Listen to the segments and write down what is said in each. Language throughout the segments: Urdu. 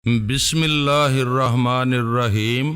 بسم اللہ الرحمن الرحیم۔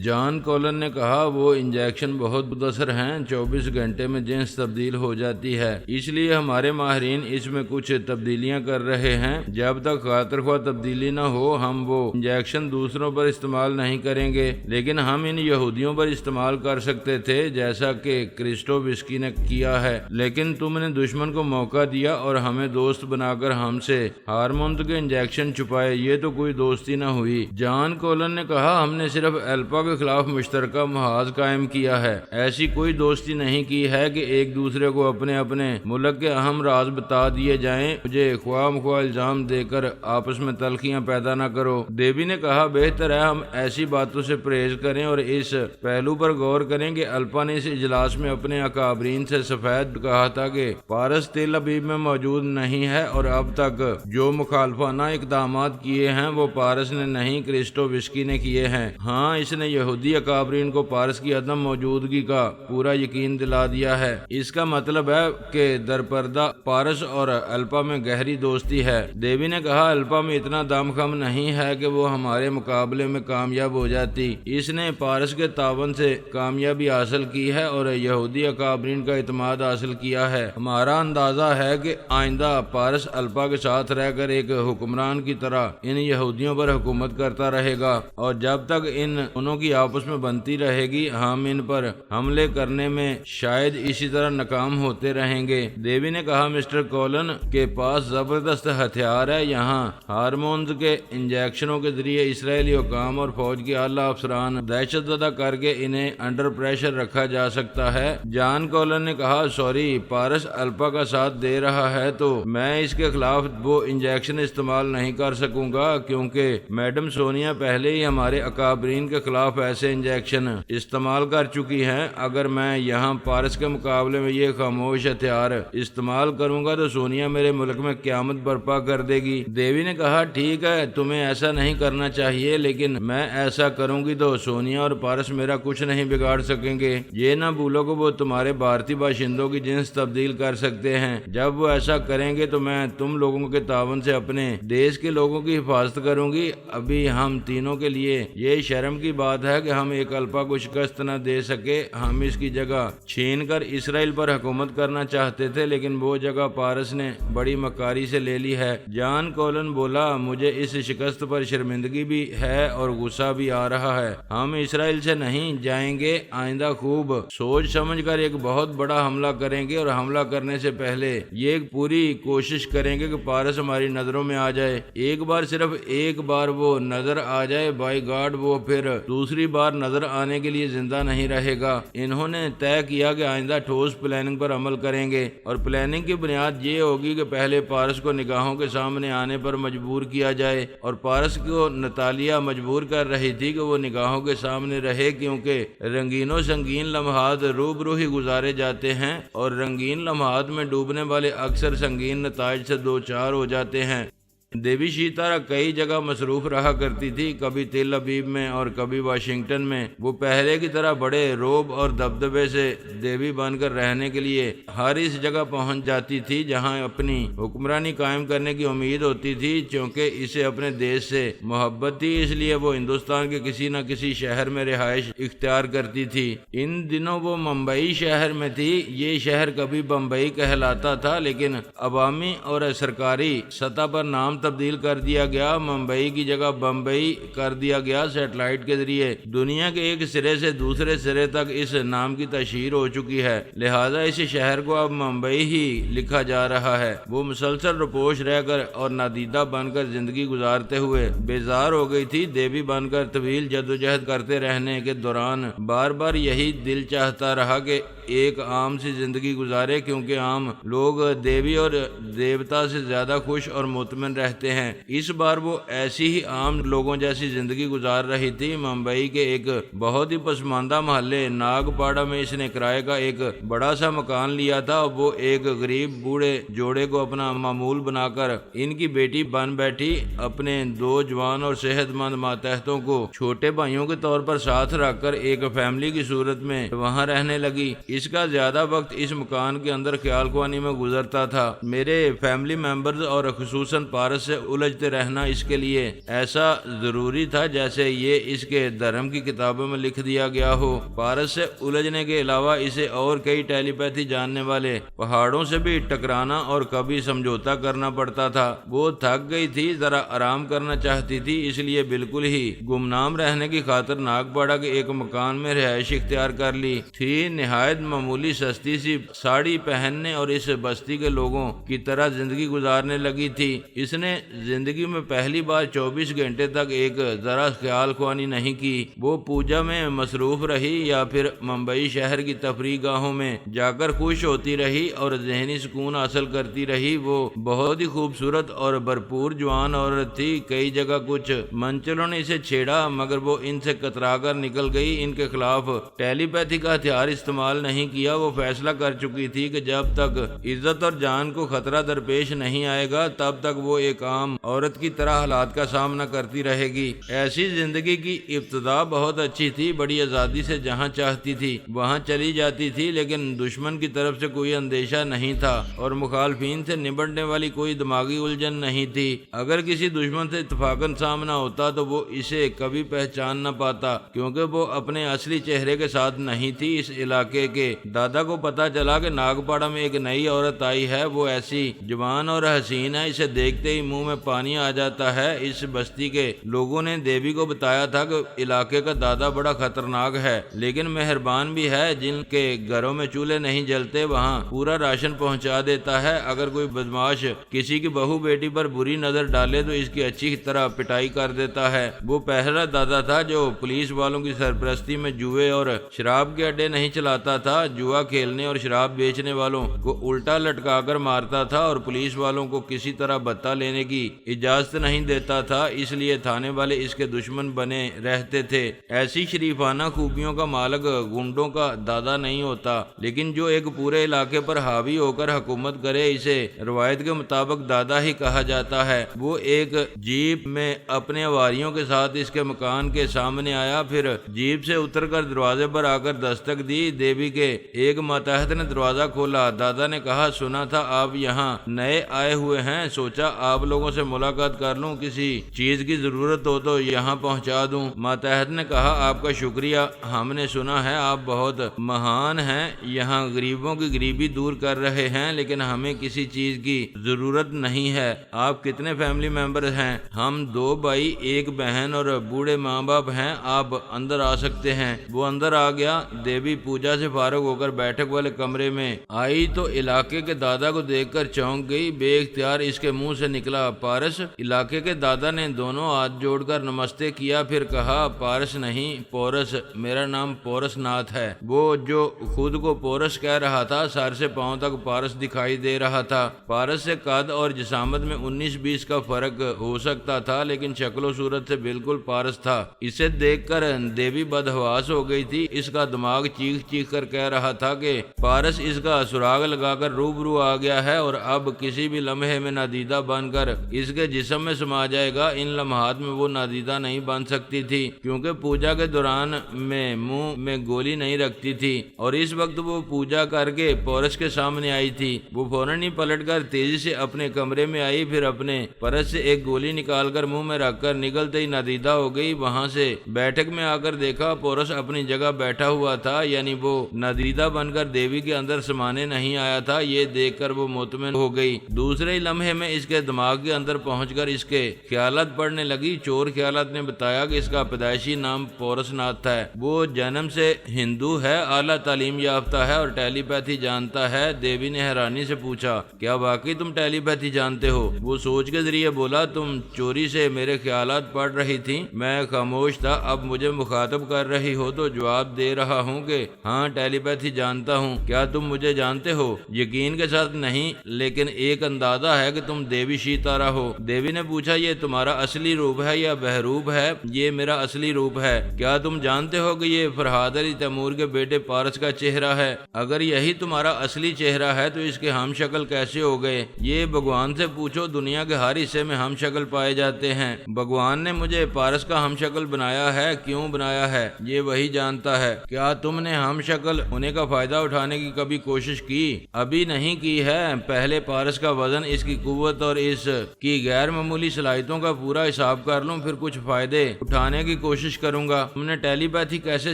جان کولن نے کہا وہ انجیکشن بہت مختصر ہیں، 24 گھنٹے میں جنس تبدیل ہو جاتی ہے، اس لیے ہمارے ماہرین اس میں کچھ تبدیلیاں کر رہے ہیں۔ جب تک خاطر خواہ تبدیلی نہ ہو ہم وہ انجیکشن دوسروں پر استعمال نہیں کریں گے، لیکن ہم ان یہودیوں پر استعمال کر سکتے تھے جیسا کہ کرسٹووسکی نے کیا ہے، لیکن تم نے دشمن کو موقع دیا اور ہمیں دوست بنا کر ہم سے ہارمونز کے انجیکشن چھپائے، یہ تو کوئی دوستی نہ ہوئی۔ جان کولن نے کہا ہم نے صرف الپا کے خلاف مشترکہ محاذ قائم کیا ہے، ایسی کوئی دوستی نہیں کی ہے کہ ایک دوسرے کو اپنے اپنے ملک کے اہم راز بتا دیے جائیں۔ مجھے خواہ مخواہ الزام دے کر آپس میں تلخیاں پیدا نہ کرو۔ دیوی نے کہا بہتر ہے ہم ایسی باتوں سے پرہیز کریں اور اس پہلو پر غور کریں کہ الپا نے اس اجلاس میں اپنے اکابرین سے سفید کہا تھا کہ پارس تل ابیب میں موجود نہیں ہے، اور اب تک جو مخالفانہ اقدامات کیے ہیں وہ پارس نے نہیں کرسٹووسکی نے کیے ہیں۔ ہاں، اس نے یہودی اکابرین کو پارس کی عدم موجودگی کا پورا یقین دلا دیا ہے۔ اس کا مطلب ہے کہ درپردہ پارس اور الپا میں گہری دوستی ہے۔ دیوی نے کہا الپا میں اتنا دم خم نہیں ہے کہ وہ ہمارے مقابلے میں کامیاب ہو جاتی، اس نے پارس کے تعاون سے کامیابی حاصل کی ہے اور یہودی اکابرین کا اعتماد حاصل کیا ہے۔ ہمارا اندازہ ہے کہ آئندہ پارس الپا کے ساتھ رہ کر ایک حکمران کی طرح ان یہودیوں پر حکومت کرتا رہے گا، اور جب تک انہوں کی آپس میں بنتی رہے گی ہم ان پر حملے کرنے میں شاید اسی طرح ناکام ہوتے رہیں گے۔ دیوی نے کہا مسٹر کولن کے پاس زبردست ہتھیار ہے، یہاں ہارمونز کے انجیکشنوں کے ذریعے اسرائیلی حکام اور فوج کے اعلیٰ افسران دہشت زدہ کر کے انہیں انڈر پریشر رکھا جا سکتا ہے۔ جان کولن نے کہا سوری، پارس الپا کا ساتھ دے رہا ہے تو میں اس کے خلاف وہ انجیکشن استعمال نہیں کر سکوں گا، کیونکہ میڈم سونیا پہلے ہی ہمارے اکابرین کے خلاف ایسے انجیکشن استعمال کر چکی ہیں۔ اگر میں یہاں پارس کے مقابلے میں یہ خاموش ہتھیار استعمال کروں گا تو سونیا میرے ملک میں قیامت برپا کر دے گی۔ دیوی نے کہا ٹھیک ہے، تمہیں ایسا نہیں کرنا چاہیے، لیکن میں ایسا کروں گی تو سونیا اور پارس میرا کچھ نہیں بگاڑ سکیں گے۔ یہ نہ بھولو کہ وہ تمہارے بھارتی باشندوں کی جنس تبدیل کر سکتے ہیں، جب وہ ایسا کریں گے تو میں تم لوگوں کے تعاون سے اپنے دیش کے لوگوں کی حفاظت کروں گی۔ ابھی ہم تینوں کے لیے یہ شرم کی بات ہے کہ ہم ایک الپا کو شکست نہ دے سکے، ہم اس کی جگہ چھین کر اسرائیل پر حکومت کرنا چاہتے تھے، لیکن وہ جگہ پارس نے بڑی مکاری سے لے لی ہے۔ جان کولن بولا مجھے اس شکست پر شرمندگی بھی ہے اور غصہ بھی آ رہا ہے۔ ہم اسرائیل سے نہیں جائیں گے، آئندہ خوب سوچ سمجھ کر ایک بہت بڑا حملہ کریں گے، اور حملہ کرنے سے پہلے یہ پوری کوشش کریں گے کہ پارس ہماری نظروں میں آ جائے۔ ایک بار صرف ایک بار وہ نظر آ جائے، بائی گاڈ وہ پھر دوسری بار نظر آنے کے لیے زندہ نہیں رہے گا۔ انہوں نے طے کیا کہ آئندہ ٹھوس پلاننگ پر عمل کریں گے، اور پلاننگ کی بنیاد یہ ہوگی کہ پہلے پارس کو نگاہوں کے سامنے آنے پر مجبور کیا جائے، اور پارس کو نتالیہ مجبور کر رہی تھی کہ وہ نگاہوں کے سامنے رہے، کیونکہ رنگین و سنگین لمحات روبرو ہی گزارے جاتے ہیں، اور رنگین لمحات میں ڈوبنے والے اکثر سنگین نتائج سے دوچار ہو جاتے ہیں۔ دیوی شیتارا کئی جگہ مصروف رہا کرتی تھی، کبھی تل ابیب میں اور کبھی واشنگٹن میں۔ وہ پہلے کی طرح بڑے روب اور دبدبے سے دیوی بن کر رہنے کے لیے ہر اس جگہ پہنچ جاتی تھی جہاں اپنی حکمرانی قائم کرنے کی امید ہوتی تھی، چونکہ اسے اپنے دیش سے محبت تھی، اس لیے وہ ہندوستان کے کسی نہ کسی شہر میں رہائش اختیار کرتی تھی۔ ان دنوں وہ ممبئی شہر میں تھی۔ یہ شہر کبھی بمبئی کہلاتا تھا، لیکن عوامی اور سرکاری سطح پر نام تبدیل کر دیا گیا، ممبئی کی جگہ بمبئی کر دیا گیا۔ سیٹلائٹ کے ذریعے دنیا کے ایک سرے سے دوسرے سرے تک اس نام کی تشہیر ہو چکی ہے، لہذا اس شہر کو اب ممبئی ہی لکھا جا رہا ہے۔ وہ مسلسل روپوش رہ کر اور نادیدہ بن کر زندگی گزارتے ہوئے بیزار ہو گئی تھی۔ دیوی بن کر طویل جدوجہد کرتے رہنے کے دوران بار بار یہی دل چاہتا رہا کہ ایک عام سی زندگی گزارے، کیونکہ عام لوگ دیوی اور دیوتا سے زیادہ خوش اور مطمئن رہتے ہیں۔ اس بار وہ ایسی ہی عام لوگوں جیسی زندگی گزار رہی تھی۔ ممبئی کے ایک بہت ہی پسماندہ محلے ناگ پاڑا میں اس نے کرائے کا ایک بڑا سا مکان لیا تھا۔ وہ ایک غریب بوڑھے جوڑے کو اپنا معمول بنا کر ان کی بیٹی بن بیٹھی، اپنے دو جوان اور صحت مند ماتحتوں کو چھوٹے بھائیوں کے طور پر ساتھ رکھ کر ایک فیملی کی صورت میں وہاں رہنے لگی۔ اس کا زیادہ وقت اس مکان کے اندر خیال خوانی میں گزرتا تھا۔ میرے فیملی ممبرز اور خصوصاً پارس پارس سے الجھتے رہنا اس کے لیے ایسا ضروری تھا جیسے یہ اس کے دھرم کی کتابوں میں لکھ دیا گیا ہو۔ پارس سے الجھنے کے علاوہ اسے اور کئی ٹیلی پیتھی جاننے والے پہاڑوں سے بھی ٹکرانا اور کبھی سمجھوتا کرنا پڑتا تھا۔ وہ تھک گئی تھی، ذرا آرام کرنا چاہتی تھی، اس لیے بالکل ہی گمنام رہنے کی خاطر ناگپاڑا کے ایک مکان میں رہائش اختیار کر لی تھی۔ نہایت معمولی سستی سی ساڑی پہننے اور اس بستی کے لوگوں کی طرح زندگی گزارنے لگی تھی۔ اس نے زندگی میں پہلی بار 24 گھنٹے تک ایک ذرا خیال خوانی نہیں کی۔ وہ پوجا میں مصروف رہی یا پھر ممبئی شہر کی تفریح گاہوں میں جا کر خوش ہوتی رہی اور ذہنی سکون حاصل کرتی رہی۔ وہ بہت ہی خوبصورت اور بھرپور جوان عورت تھی۔ کئی جگہ کچھ منچلوں نے اسے چھیڑا مگر وہ ان سے کترا کر نکل گئی۔ ان کے خلاف ٹیلی پیتھی کا ہتھیار استعمال نہیں کیا۔ وہ فیصلہ کر چکی تھی کہ جب تک عزت اور جان کو خطرہ درپیش نہیں آئے گا تب تک وہ ایک عام عورت کی طرح حالات کا سامنا کرتی رہے گی۔ ایسی زندگی کی ابتدا بہت اچھی تھی، بڑی آزادی سے جہاں چاہتی تھی وہاں چلی جاتی تھی، لیکن دشمن کی طرف سے کوئی اندیشہ نہیں تھا اور مخالفین سے نبٹنے والی کوئی دماغی الجھن نہیں تھی۔ اگر کسی دشمن سے اتفاقاً سامنا ہوتا تو وہ اسے کبھی پہچان نہ پاتا کیونکہ وہ اپنے اصلی چہرے کے ساتھ نہیں تھی۔ اس علاقے کے دادا کو پتا چلا کہ ناگپاڑا میں ایک نئی عورت آئی ہے، وہ ایسی جوان اور حسین ہے، اسے دیکھتے ہی منہ میں پانی آ جاتا ہے۔ اس بستی کے لوگوں نے دیوی کو بتایا تھا کہ علاقے کا دادا بڑا خطرناک ہے لیکن مہربان بھی ہے، جن کے گھروں میں چولہے نہیں جلتے وہاں پورا راشن پہنچا دیتا ہے۔ اگر کوئی بدماش کسی کی بہو بیٹی پر بری نظر ڈالے تو اس کی اچھی طرح پٹائی کر دیتا ہے۔ وہ پہلا دادا تھا جو پولیس والوں کی سرپرستی میں جوئے اور شراب کے اڈے نہیں چلاتا تھا، جوا کھیلنے اور شراب بیچنے والوں کو الٹا لٹکا کر مارتا تھا اور پولیس والوں کو کسی طرح بھتہ لینے کی اجازت نہیں دیتا تھا، اس لیے تھانے والے اس کے دشمن بنے رہتے تھے۔ ایسی شریفانہ خوبیوں کا مالک گنڈوں کا دادا نہیں ہوتا، لیکن جو ایک پورے علاقے پر حاوی ہو کر حکومت کرے اسے روایت کے مطابق دادا ہی کہا جاتا ہے۔ وہ ایک جیپ میں اپنے اواریوں کے ساتھ اس کے مکان کے سامنے آیا، پھر جیپ سے اتر کر دروازے پر آ کر دستک دی۔ دیوی کے ایک ماتحت نے دروازہ کھولا۔ دادا نے کہا، سنا تھا آپ یہاں نئے آئے ہوئے ہیں، سوچا آپ لوگوں سے ملاقات کر لوں، کسی چیز کی ضرورت ہو تو یہاں پہنچا دوں۔ ماتحت نے کہا، آپ کا شکریہ، ہم نے سنا ہے آپ بہت مہان ہیں، یہاں غریبوں کی غریبی دور کر رہے ہیں، لیکن ہمیں کسی چیز کی ضرورت نہیں ہے۔ آپ کتنے فیملی ممبر ہیں؟ ہم 2 بھائی 1 بہن اور بوڑھے ماں باپ ہیں، آپ اندر آ سکتے ہیں۔ وہ اندر آ گیا۔ دیوی پوجا سے فارغ ہو کر بیٹھک والے کمرے میں آئی تو علاقے کے دادا کو دیکھ کر چونک گئی۔ بے اختیار اس کے منہ سے نکلا، پارس۔ علاقے کے دادا نے دونوں ہاتھ جوڑ کر نمستے کیا، پھر کہا، پارس نہیں پورس، میرا نام پورس ناتھ ہے۔ وہ جو خود کو پورس کہہ رہا تھا سر سے پاؤں تک پارس دکھائی دے رہا تھا۔ پارس سے قد اور جسامت میں 19-20 کا فرق ہو سکتا تھا لیکن شکل و صورت سے بالکل پارس تھا۔ اسے دیکھ کر دیوی بدحواس ہو گئی تھی۔ اس کا دماغ چیخ چیخ کر کہہ رہا تھا کہ پارس اس کا سراغ لگا کر روبرو آ گیا ہے اور اب کسی بھی لمحے میں نادیدہ بن کر اس کے جسم میں سما جائے گا۔ ان لمحات میں وہ نادیدہ نہیں بن سکتی تھی کیونکہ پوجا کے دوران میں منہ میں گولی نہیں رکھتی تھی اور اس وقت وہ پوجا کر کے پورس کے سامنے آئی تھی۔ وہ فوراً ہی پلٹ کر تیزی سے اپنے کمرے میں آئی، پھر اپنے پرس سے ایک گولی نکال کر منہ میں رکھ کر نگلتے ہی نادیدہ ہو گئی۔ وہاں سے بیٹھک میں آ کر دیکھا پورس اپنی جگہ بیٹھا ہوا تھا، یعنی وہ نادیدہ بن کر دیوی کے اندر سمانے نہیں آیا تھا۔ یہ دیکھ کر وہ مطمئن ہو گئی۔ دوسرے ہی لمحے میں اس کے دماغ کے اندر پہنچ کر اس کے خیالات پڑنے لگی۔ چور خیالات نے بتایا کہ اس کا پیدائشی نام پورس ناتھ ہے، وہ جنم سے ہندو ہے، اعلیٰ تعلیم یافتہ ہے اور ٹیلی پیتھی جانتا ہے۔ دیوی نے حیرانی سے پوچھا، کیا واقعی تم ٹیلی پیتھی جانتے ہو؟ وہ سوچ کے ذریعے بولا، تم چوری سے میرے خیالات پڑھ رہی تھی، میں خاموش تھا، اب مجھے مخاطب کر رہی ہو تو جواب دے رہا ہوں کہ ہاں ٹیلی پیتھی جانتا ہوں۔ کیا تم مجھے جانتے ہو؟ یقین کے ساتھ نہیں، لیکن ایک اندازہ ہے کہ تم دیوی شیتارا ہو۔ دیوی نے پوچھا، یہ تمہارا اصلی روپ ہے یا بہروپ ہے؟ یہ میرا اصلی روپ ہے۔ کیا تم جانتے ہو کہ یہ فرہاد علی تیمور کے بیٹے پارس کا چہرہ ہے؟ اگر یہی تمہارا اصلی چہرہ ہے تو اس کے ہم شکل کیسے ہو گئے؟ یہ بھگوان سے پوچھو، دنیا کے ہر حصے میں ہم شکل پائے جاتے ہیں۔ بھگوان نے مجھے پارس کا ہم شکل بنایا ہے، کیوں بنایا ہے یہ وہی جانتا ہے۔ کیا تم نے ہم شکل ہونے کا فائدہ اٹھانے کی کبھی کوشش کی؟ ابھی نہیں کی ہے۔ پہلے پارس کا وزن، اس کی قوت اور اس کی غیر معمولی صلاحیتوں کا پورا حساب کر لوں، پھر کچھ فائدے اٹھانے کی کوشش کروں گا۔ تم نے ٹیلی پیتھی کیسے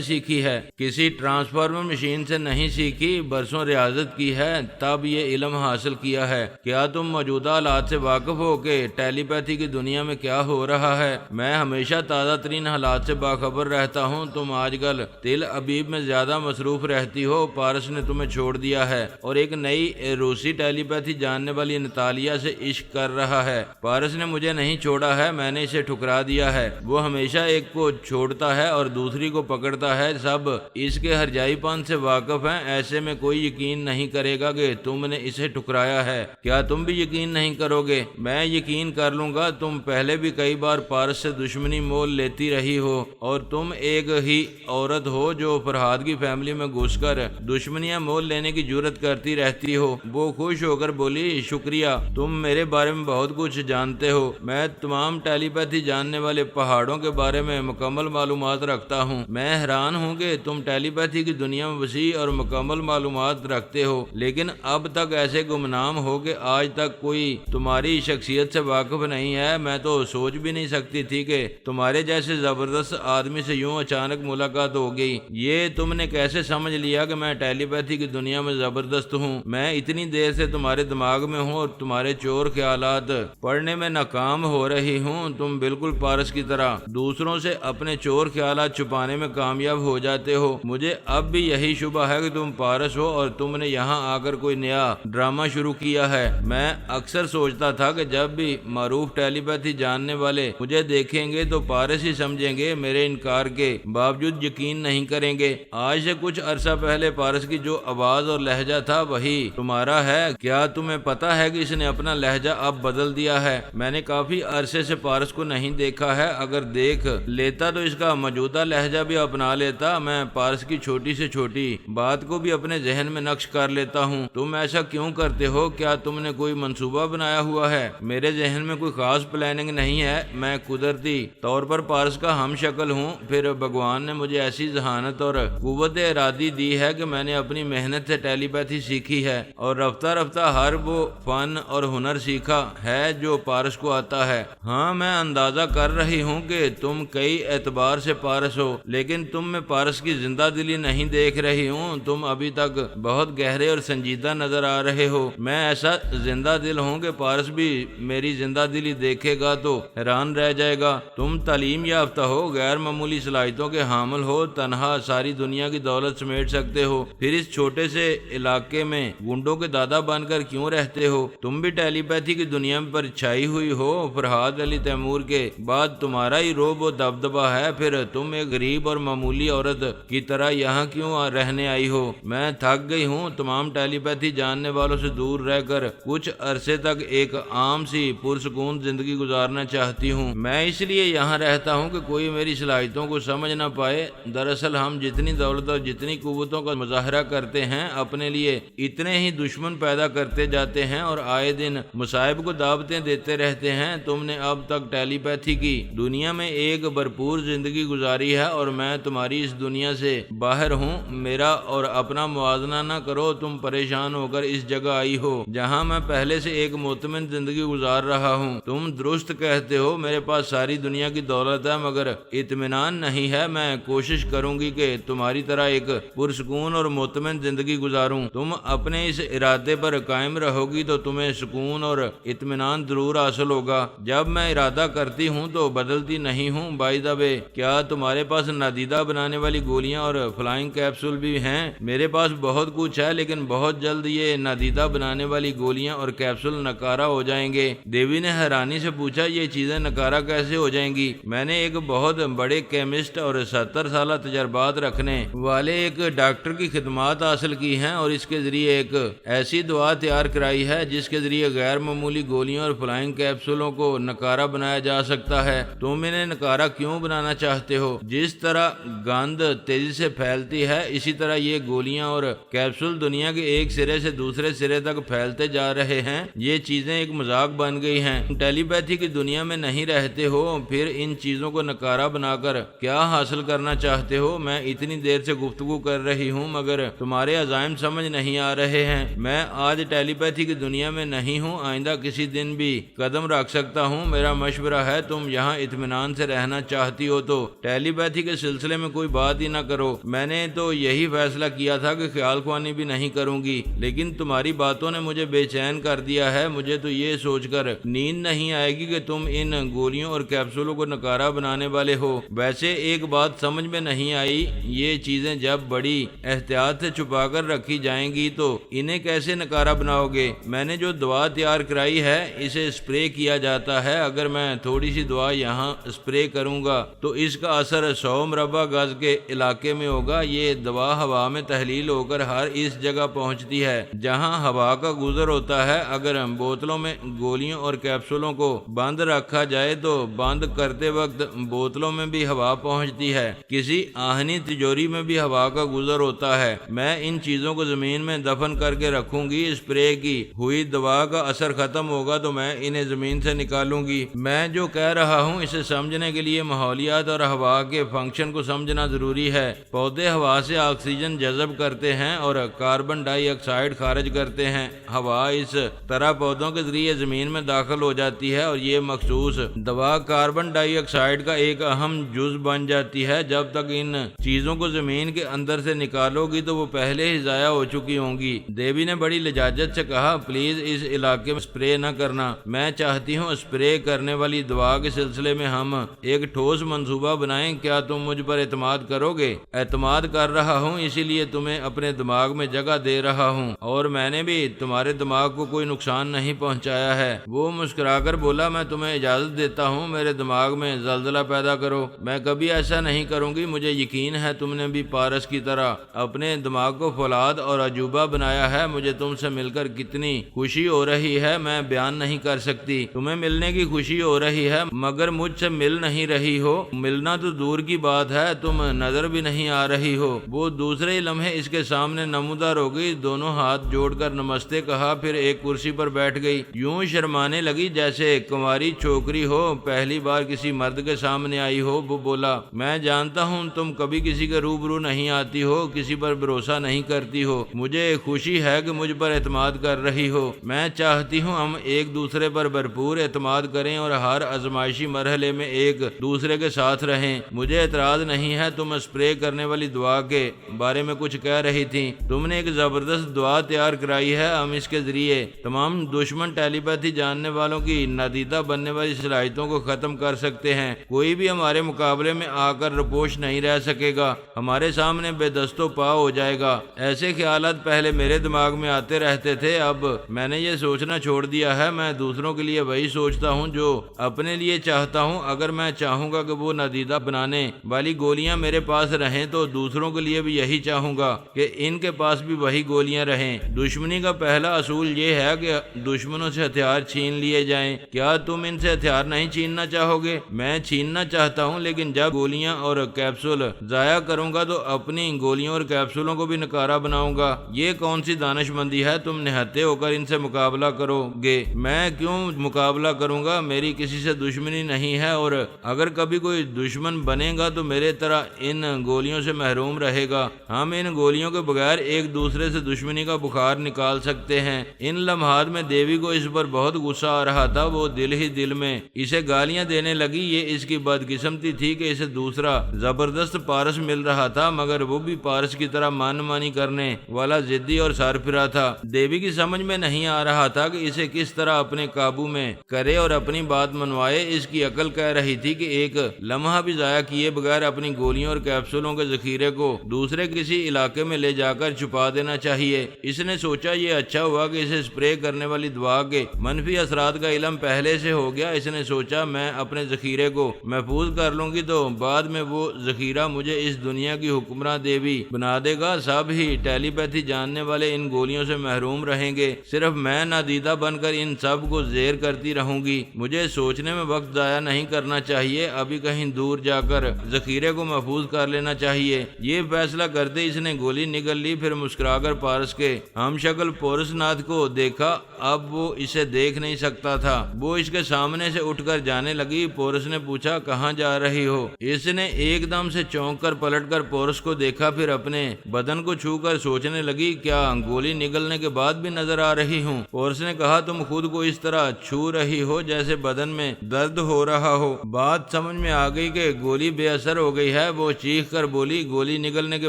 سیکھی ہے؟ کسی ٹرانسفارمر مشین سے نہیں سیکھی، برسوں ریاضت کی ہے تب یہ علم حاصل کیا ہے۔ کیا تم موجودہ حالات سے واقف ہو کہ ٹیلی پیتھی کی دنیا میں کیا ہو رہا ہے؟ میں ہمیشہ تازہ ترین حالات سے باخبر رہتا ہوں۔ تم آج کل تل ابیب میں زیادہ مصروف رہتی ہو، پارس نے تمہیں چھوڑ دیا ہے اور ایک نئی روسی ٹیلی پیتھی جاننے والی نتالیا سے عشق کر رہا ہے۔ پارس نے مجھے نہیں چھوڑا ہے، میں نے اسے ٹھکرا دیا ہے۔ وہ ہمیشہ ایک کو چھوڑتا ہے اور دوسری کو پکڑتا ہے، سب اس کے ہرجائی پن سے واقف ہیں۔ ایسے میں کوئی یقین نہیں کرے گا کہ تم نے اسے ٹھکرایا ہے۔ کیا تم بھی یقین نہیں کرو گے؟ میں یقین کر لوں گا۔ تم پہلے بھی کئی بار پارس سے دشمنی مول لیتی رہی ہو اور تم ایک ہی عورت ہو جو فرحاد کی فیملی میں گھس کر دشمنیاں مول لینے کی جرت کرتی رہتی ہو۔ وہ خوش ہو کر بولی، شکریہ، تم میرے بارے میں بہت کچھ جانتے ہو۔ میں تمام ٹیلی پیتھی جاننے والے پہاڑوں کے بارے میں مکمل معلومات رکھتا ہوں۔ میں حیران ہوں کہ تم ٹیلی پیتھی کی دنیا میں وسیع اور مکمل معلومات رکھتے ہو، لیکن اب تک ایسے گمنام ہو کہ آج تک کوئی تمہاری شخصیت سے واقف نہیں ہے۔ میں تو سوچ بھی نہیں سکتی تھی کہ تمہارے جیسے زبردست آدمی سے یوں اچانک ملاقات ہو گئی۔ یہ تم نے کیسے سمجھ لیا کہ میں ٹیلی پیتھی کی دنیا میں زبردست ہوں؟ میں اتنی دیر سے تمہارے دماغ میں ہوں اور تمہارے چور خیالات پڑھنے میں ناکام ہو رہی ہوں۔ تم بالکل پارس کی طرح دوسروں سے اپنے چور خیالات چھپانے میں کامیاب ہو جاتے ہو۔ مجھے اب بھی یہی شبہ ہے کہ تم پارس ہو اور تم نے یہاں آ کر کوئی نیا ڈرامہ شروع کیا ہے۔ میں اکثر سوچتا تھا کہ جب بھی معروف ٹیلی پیتھی جاننے والے مجھے دیکھیں گے تو پارس ہی سمجھیں گے، میرے انکار کے باوجود یقین نہیں کریں گے۔ آج سے کچھ عرصہ پہلے پارس کی جو آواز اور لہجہ تھا وہی تمہارا ہے۔ کیا تمہیں پتا ہے کہ اس نے اپنا لہجہ اب بدل دیا ہے؟ میں نے کافی عرصے سے پارس کو نہیں دیکھا ہے، اگر دیکھ لیتا تو اس کا موجودہ لہجہ بھی اپنا لیتا۔ میں پارس کی چھوٹی سے چھوٹی بات کو بھی اپنے ذہن میں نقش کر لیتا ہوں۔ تم ایسا کیوں کرتے ہو؟ کیا تم نے کوئی منصوبہ بنایا ہوا ہے؟ میرے ذہن میں کوئی خاص پلاننگ نہیں ہے۔ میں قدرتی طور پر پارس کا ہم شکل ہوں، پھر بھگوان نے مجھے ایسی ذہانت اور قوت ارادی دی ہے کہ میں نے اپنی محنت سے ٹیلی پیتھی سیکھی ہے اور رفتہ رفتہ ہر وہ فن اور ہنر سیکھا ہے جو پارس کو آتا ہے۔ ہاں، میں اندازہ کر رہی ہوں کہ تم کئی اعتبار سے پارس ہو، لیکن تم میں پارس کی زندہ دلی نہیں دیکھ رہی ہوں۔ تم ابھی تک بہت گہرے اور سنجیدہ نظر آ رہے ہو۔ میں ایسا زندہ دل ہوں کہ پارس بھی میری زندہ دلی دیکھے گا تو حیران رہ جائے گا۔ تم تعلیم یافتہ ہو، غیر معمولی صلاحیتوں کے حامل ہو، تنہا ساری دنیا کی دولت سمیٹ سکتے ہو، پھر اس چھوٹے سے علاقے میں گنڈوں کے دادا بن کر کیوں رہتے ہو؟ تم بھی ٹیلی پیتھی کی دنیا پر چھائی ہوئی ہو۔ فرحاد علی تیمور کے بعد تمہارا ہی روب و دبدبہ ہے، پھر تم ایک غریب اور معمولی عورت کی طرح یہاں کیوں رہنے آئی ہو؟ میں تھک گئی ہوں تمام ٹیلی پیتھی جاننے والوں سے دور رہ کر کچھ عرصے تک ایک عام سی پرسکون زندگی گزارنا چاہتی ہوں۔ میں اس لیے یہاں رہتا ہوں کہ کوئی میری صلاحیتوں کو سمجھ نہ پائے۔ دراصل ہم جتنی دولت اور جتنی قوتوں کا مظاہرہ کرتے ہیں، اپنے لیے اتنے ہی دشمن پیدا کرتے جاتے ہیں اور آئے دن مصائب کو دعوتیں دیتے رہتے ہیں۔ تم نے اب تک ٹیلی پیتھی کی دنیا میں ایک بھرپور زندگی گزاری ہے اور میں تمہاری اس دنیا سے باہر ہوں۔ میرا اور اپنا موازنہ نہ کرو۔ تم پریشان ہو کر اس جگہ آئی ہو جہاں میں پہلے سے ایک مطمئن زندگی گزار رہا ہوں۔ تم درست کہتے ہو، میرے پاس ساری دنیا کی دولت ہے مگر اطمینان نہیں ہے۔ میں کوشش کروں گی کہ تمہاری طرح ایک پرسکون اور مطمئن زندگی گزاروں۔ تم اپنے اس ارادے پر قائم رہو گی تو تمہیں سکون اور اطمینان ضرور حاصل ہوگا۔ جب میں ارادہ کرتی ہوں تو بدلتی نہیں ہوں۔ بائی دا وے، کیا تمہارے پاس نادیدہ بنانے والی گولیاں اور فلائنگ کیپسول بھی ہیں؟ میرے پاس بہت کچھ ہے، لیکن بہت جلد یہ نادیدہ بنانے والی گولیاں اور کیپسول ناکارہ ہو جائیں گے۔ دیوی نے حیرانی سے پوچھا، یہ چیزیں ناکارہ کیسے ہو جائیں گی؟ میں نے ایک بہت بڑے کیمسٹ اور 70 سالہ تجربات رکھنے والے ایک ڈاکٹر کی خدمات حاصل کی ہیں اور اس کے ذریعے ایک ایسی دوا تیار کرائی ہے جس کے ذریعے غیر معمولی گولیوں اور فلائنگ کیپسولوں کو ناکارہ بنایا جا سکتا ہے۔ تم انہیں ناکارہ کیوں بنانا چاہتے ہو؟ جس طرح گند تیزی سے پھیلتی ہے، اسی طرح یہ گولیاں اور کیپسول دنیا کے ایک سرے سے دوسرے سرے تک پھیلتے جا رہے ہیں۔ یہ چیزیں ایک مذاق بن گئی ہیں۔ ٹیلی پیتھی کی دنیا میں نہیں رہتے ہو، پھر ان چیزوں کو ناکارہ بنا کر کیا حاصل کرنا چاہتے ہو؟ میں اتنی دیر سے گفتگو کر رہی ہوں مگر تمہارے عزائم سمجھ نہیں آ رہے ہیں۔ میں آج ٹیلی پیتھی کی دنیا میں نہیں ہوں، آئندہ کسی کسی دن بھی قدم رکھ سکتا ہوں۔ میرا مشورہ ہے تم یہاں اطمینان سے رہنا چاہتی ہو تو ٹیلی پیتھی کے سلسلے میں کوئی بات ہی نہ کرو۔ میں نے تو یہی فیصلہ کیا تھا کہ خیال خوانی بھی نہیں کروں گی، لیکن تمہاری باتوں نے مجھے بے چین کر دیا ہے۔ مجھے تو یہ سوچ کر نیند نہیں آئے گی کہ تم ان گولیوں اور کیپسولوں کو نکارہ بنانے والے ہو۔ ویسے ایک بات سمجھ میں نہیں آئی، یہ چیزیں جب بڑی احتیاط سے چھپا کر رکھی جائیں گی تو انہیں کیسے نکارہ بناؤ گے؟ میں نے جو دوا تیار کرائی ہے اسے اسپرے کیا جاتا ہے۔ اگر میں تھوڑی سی دوا یہاں اسپرے کروں گا تو اس کا اثر 100 مربع گز کے علاقے میں ہوگا۔ یہ دوا ہوا میں تحلیل ہو کر ہر اس جگہ پہنچتی ہے جہاں ہوا کا گزر ہوتا ہے۔ اگر بوتلوں میں گولیوں اور کیپسولوں کو بند رکھا جائے تو بند کرتے وقت بوتلوں میں بھی ہوا پہنچتی ہے، کسی آہنی تجوری میں بھی ہوا کا گزر ہوتا ہے۔ میں ان چیزوں کو زمین میں دفن کر کے رکھوں گی، اسپرے کی ہوئی دوا کا اثر ختم ہوگا تو میں انہیں زمین سے نکالوں گی۔ میں جو کہہ رہا ہوں اسے سمجھنے کے لیے ماحولیات اور ہوا کے فنکشن کو سمجھنا ضروری ہے۔ پودے ہوا سے آکسیجن جذب کرتے ہیں اور کاربن ڈائی آکسائیڈ خارج کرتے ہیں۔ ہوا اس طرح پودوں کے ذریعے زمین میں داخل ہو جاتی ہے اور یہ مخصوص دوا کاربن ڈائی آکسائیڈ کا ایک اہم جز بن جاتی ہے۔ جب تک ان چیزوں کو زمین کے اندر سے نکالو گی تو وہ پہلے ہی ضائع ہو چکی ہوں گی۔ دیوی نے بڑی لجاجت سے کہا، پلیز اس علاقے میں اسپرے نہ کرنا۔ میں چاہتی ہوں اسپرے کرنے والی دوا کے سلسلے میں ہم ایک ٹھوس منصوبہ بنائیں۔ کیا تم مجھ پر اعتماد کرو گے؟ اعتماد کر رہا ہوں، اسی لیے تمہیں اپنے دماغ میں جگہ دے رہا ہوں، اور میں نے بھی تمہارے دماغ کو کوئی نقصان نہیں پہنچایا ہے۔ وہ مسکرا کر بولا، میں تمہیں اجازت دیتا ہوں میرے دماغ میں زلزلہ پیدا کرو، میں کبھی ایسا نہیں کروں گی۔ مجھے یقین ہے تم نے بھی پارس کی طرح اپنے دماغ کو فولاد اور عجوبہ بنایا ہے۔ مجھے تم سے مل کر کتنی خوشی ہو رہی ہے میں بیان نہیں کر سکتی۔ تمہیں ملنے کی خوشی ہو رہی ہے مگر مجھ سے مل نہیں رہی ہو۔ ملنا تو دور کی بات ہے، تم نظر بھی نہیں آ رہی ہو۔ وہ دوسرے لمحے اس کے سامنے نمودار ہو گئی، دونوں ہاتھ جوڑ کر نمستے کہا، پھر ایک کرسی پر بیٹھ گئی۔ یوں شرمانے لگی جیسے کنواری چھوکری ہو، پہلی بار کسی مرد کے سامنے آئی ہو۔ وہ بولا، میں جانتا ہوں تم کبھی کسی کے روبرو نہیں آتی ہو، کسی پر بھروسہ نہیں کرتی ہو۔ مجھے خوشی ہے کہ مجھ پر اعتماد کر رہی ہو۔ میں چاہتی ہوں ہم ایک دوسرے پر بھرپور اعتماد کریں اور ہر آزمائشی مرحلے میں ایک دوسرے کے ساتھ رہیں۔ مجھے اعتراض نہیں ہے۔ تم اسپرے کرنے والی دوا کے بارے میں کچھ کہہ رہی تھی۔ تم نے ایک زبردست دوا تیار کرائی ہے، ہم اس کے ذریعے تمام دشمن ٹیلی پیتھی جاننے والوں کی نادیدہ بننے والی صلاحیتوں کو ختم کر سکتے ہیں۔ کوئی بھی ہمارے مقابلے میں آ کر رپوش نہیں رہ سکے گا، ہمارے سامنے بے دست و پا ہو جائے گا۔ ایسے خیالات پہلے میرے دماغ میں آتے رہتے تھے، اب میں نے یہ سوچنا چھوڑ دیا ہے۔ میں دوسروں کے لیے وہی سوچتا ہوں جو اپنے لیے چاہتا ہوں۔ اگر میں چاہوں گا کہ وہ نادیدہ بنانے والی گولیاں میرے پاس رہیں تو دوسروں کے لیے بھی یہی چاہوں گا کہ ان کے پاس بھی وہی گولیاں رہیں۔ دشمنی کا پہلا اصول یہ ہے کہ دشمنوں سے ہتھیار چھین لیے جائیں۔ کیا تم ان سے ہتھیار نہیں چھیننا چاہو گے؟ میں چھیننا چاہتا ہوں، لیکن جب گولیاں اور کیپسول ضائع کروں گا تو اپنی گولیوں اور کیپسولوں کو بھی نکارہ بناؤں گا۔ یہ کون سی دانش مندی ہے؟ تم نہتے ہو کر ان سے مقابلہ کرو گے۔ میں کیوں مقابلہ کروں گا؟ میری کسی سے دشمنی نہیں ہے، اور اگر کبھی کوئی دشمن بنے گا تو میرے طرح ان گولیوں سے محروم رہے گا۔ ہم ان گولیوں کے بغیر ایک دوسرے سے دشمنی کا بخار نکال سکتے ہیں۔ ان لمحات میں دیوی کو اس پر بہت غصہ آ رہا تھا۔ وہ دل ہی دل میں اسے گالیاں دینے لگی۔ یہ اس کی بدقسمتی تھی کہ اسے دوسرا زبردست پارس مل رہا تھا، مگر وہ بھی پارس کی طرح مان مانی کرنے والا ضدی اور سرفراز تھا۔ دیوی کی سمجھ میں نہیں آ رہا تھا کہ اسے کس طرح اپنے قابو میں کرے اور اپنی بات منوائے۔ اس کی عقل کہہ رہی تھی کہ ایک لمحہ بھی ضائع کیے بغیر اپنی گولیوں اور کیپسولوں کے ذخیرے کو دوسرے کسی علاقے میں لے جا کر چھپا دینا چاہیے۔ اس نے سوچا یہ اچھا ہوا کہ اسے اسپرے کرنے والی دوا کے منفی اثرات کا علم پہلے سے ہو گیا۔ اس نے سوچا میں اپنے ذخیرے کو محفوظ کر لوں گی تو بعد میں وہ ذخیرہ مجھے اس دنیا کی حکمراں دیوی بنا دے گا۔ سب ہی ٹیلی پیتھی جاننے والے ان گولیوں سے محروم رہیں گے، صرف میں نادیدہ بن کر ان سب کو زیر کرتی رہوں گی۔ مجھے سوچنے میں وقت ضائع نہیں کرنا چاہیے، ابھی کہیں دور جا کر ذخیرے کو محفوظ کر لینا چاہیے۔ یہ فیصلہ کرتے اس نے گولی نگل لی، پھر مسکرا کر پارس کے ہم شکل پورس ناتھ کو دیکھا۔ اب وہ اسے دیکھ نہیں سکتا تھا۔ وہ اس کے سامنے سے اٹھ کر جانے لگی۔ پورس نے پوچھا کہاں جا رہی ہو؟ اس نے ایک دم سے چونک کر پلٹ کر پورس کو دیکھا، پھر اپنے بدن کو چھو کر سوچنے لگی کیا گولی نگلنے کے بعد بھی نظر آ رہی ہوں؟ پورس نے کہا تم خود کو اس طرح چھو رہی ہو جیسے بدن میں درد ہو رہا ہو۔ بات سمجھ میں آ گئی کہ گولی بے اثر ہو گئی ہے۔ وہ چیخ کر بولی، گولی نکلنے کے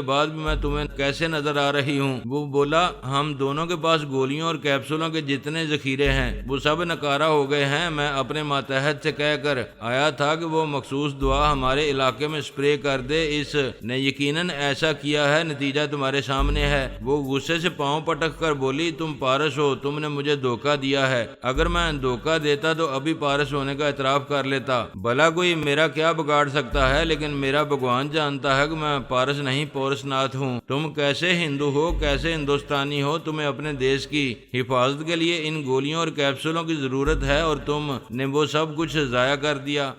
بعد بھی میں تمہیں کیسے نظر آ رہی ہوں؟ وہ بولا، ہم دونوں کے پاس گولیوں اور کیپسولوں کے جتنے ذخیرے ہیں وہ سب نکارہ ہو گئے ہیں۔ میں اپنے ماتحت سے کہہ کر آیا تھا کہ وہ مخصوص دوا ہمارے علاقے میں سپرے کر دے، اس نے یقیناً ایسا کیا ہے، نتیجہ تمہارے سامنے ہے۔ وہ غصے سے پاؤں پٹک کر بولی، تم پارس ہو، تم نے مجھے دھوکہ دیا ہے۔ اگر میں دھوکہ دیتا تو ابھی پارس ہونے کا اعتراف کر لیتا۔ بھلا کوئی میرا کیا بگاڑ سکتا ہے، لیکن میرا بھگوان جانتا ہے کہ میں پارس نہیں پورس ناتھ ہوں۔ تم کیسے ہندو ہو، کیسے ہندوستانی ہو؟ تمہیں اپنے دیش کی حفاظت کے لیے ان گولیوں اور کیپسولوں کی ضرورت ہے اور تم نے وہ سب کچھ ضائع کر دیا۔